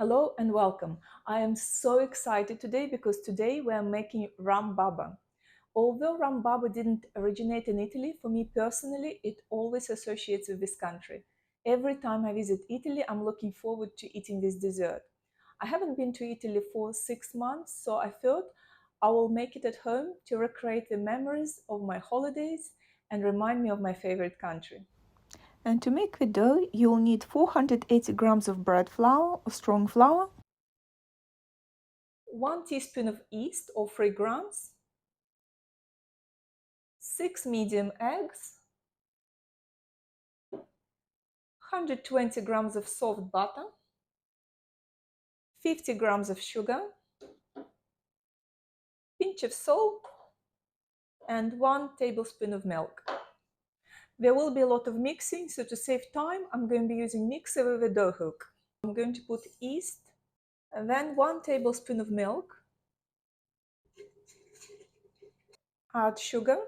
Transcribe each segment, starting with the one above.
Hello and welcome. I am so excited today because today we are making Rum Baba. Although Rum Baba didn't originate in Italy, for me personally, it always associates with this country. Every time I visit Italy, I'm looking forward to eating this dessert. I haven't been to Italy for 6 months, so I thought I will make it at home to recreate the memories of my holidays and remind me of my favorite country. And to make the dough, you'll need 480 grams of bread flour or strong flour, 1 teaspoon of yeast or 3 grams, 6 medium eggs, 120 grams of soft butter, 50 grams of sugar, pinch of salt, and 1 tablespoon of milk. There will be a lot of mixing, so to save time, I'm going to be using mixer with a dough hook. I'm going to put yeast, and then 1 tablespoon of milk, add sugar,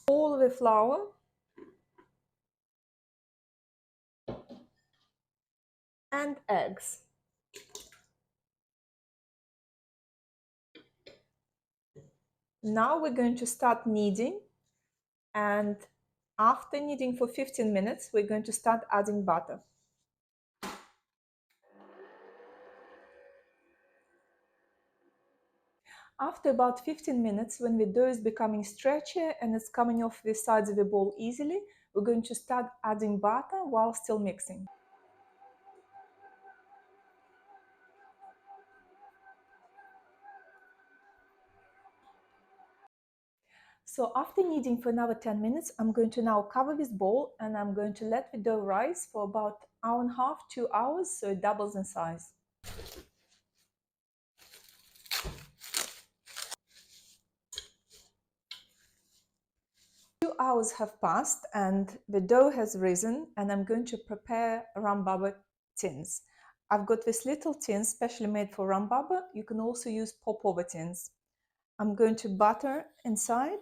all the flour, and eggs. Now we're going to start kneading, and after kneading for 15 minutes, we're going to start adding butter. After about 15 minutes, when the dough is becoming stretchy and it's coming off the sides of the bowl easily, we're going to start adding butter while still mixing. So after kneading for another 10 minutes, I'm going to now cover this bowl and I'm going to let the dough rise for about 1.5 to 2 hours so it doubles in size. Hours have passed and the dough has risen, and I'm going to prepare Rum Baba tins. I've got this little tin specially made for Rum Baba. You can also use popover tins. I'm going to butter inside,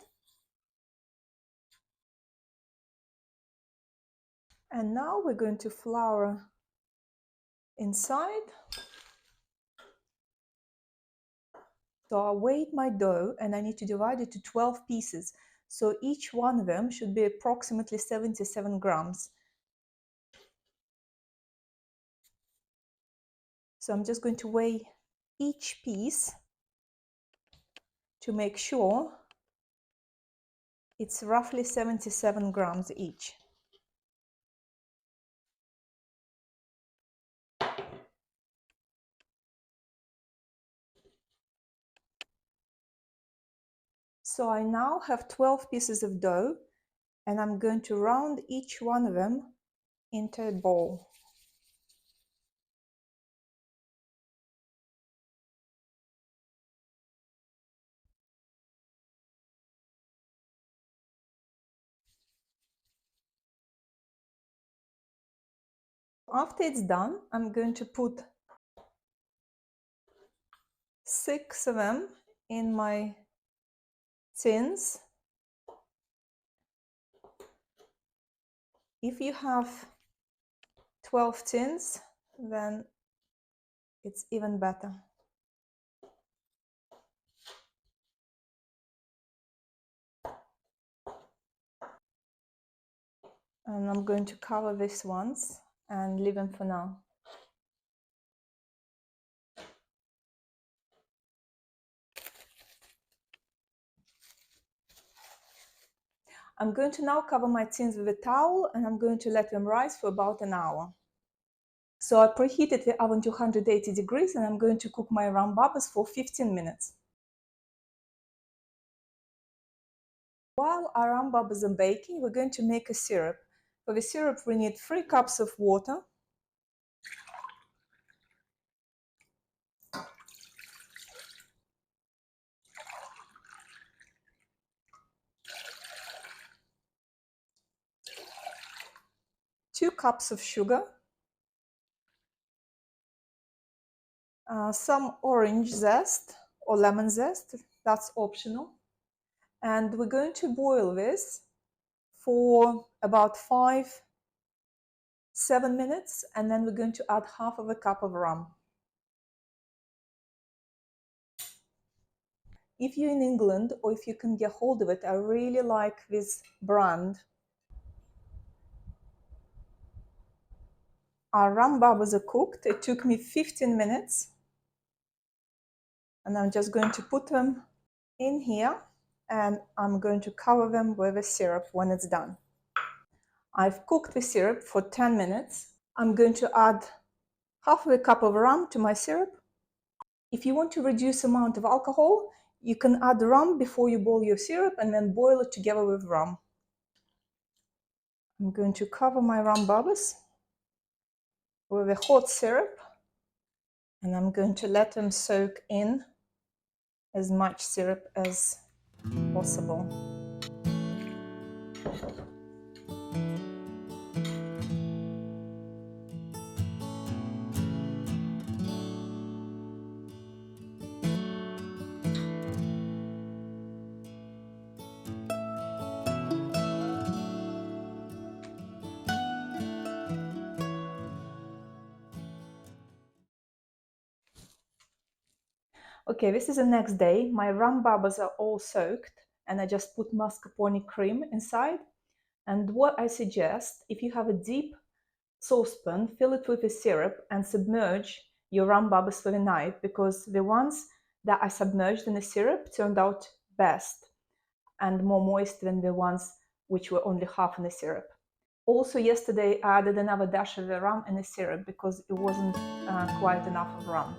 and now we're going to flour inside. So I weighed my dough and I need to divide it to 12 pieces. So each one of them should be approximately 77 grams. So I'm just going to weigh each piece to make sure it's roughly 77 grams each. So I now have 12 pieces of dough, and I'm going to round each one of them into a ball. After it's done, I'm going to put 6 of them in my tins. If you have 12 tins, then it's even better. And I'm going to cover this once and leave them for now. I'm going to now cover my tins with a towel, and I'm going to let them rise for about an hour. So I preheated the oven to 180 degrees, and I'm going to cook my rum babas for 15 minutes. While our rum babas are baking, we're going to make a syrup. For the syrup, we need 3 cups of water, 2 cups of sugar, some orange zest or lemon zest, that's optional, And we're going to boil this for about 5-7 minutes, and then we're going to add half of a cup of rum. If you're in England or if you can get hold of it, I really like this brand. Our rum babas are cooked. It took me 15 minutes. And I'm just going to put them in here and I'm going to cover them with the syrup when it's done. I've cooked the syrup for 10 minutes. I'm going to add half of a cup of rum to my syrup. If you want to reduce the amount of alcohol, you can add rum before you boil your syrup and then boil it together with rum. I'm going to cover my rum bubbles with a hot syrup and I'm going to let them soak in as much syrup as possible. Okay, this is the next day. My rum bubbles are all soaked and I just put mascarpone cream inside. And what I suggest, if you have a deep saucepan, fill it with the syrup and submerge your rum bubbles for the night, because the ones that I submerged in the syrup turned out best and more moist than the ones which were only half in the syrup. Also, yesterday I added another dash of the rum in the syrup because it wasn't quite enough of rum.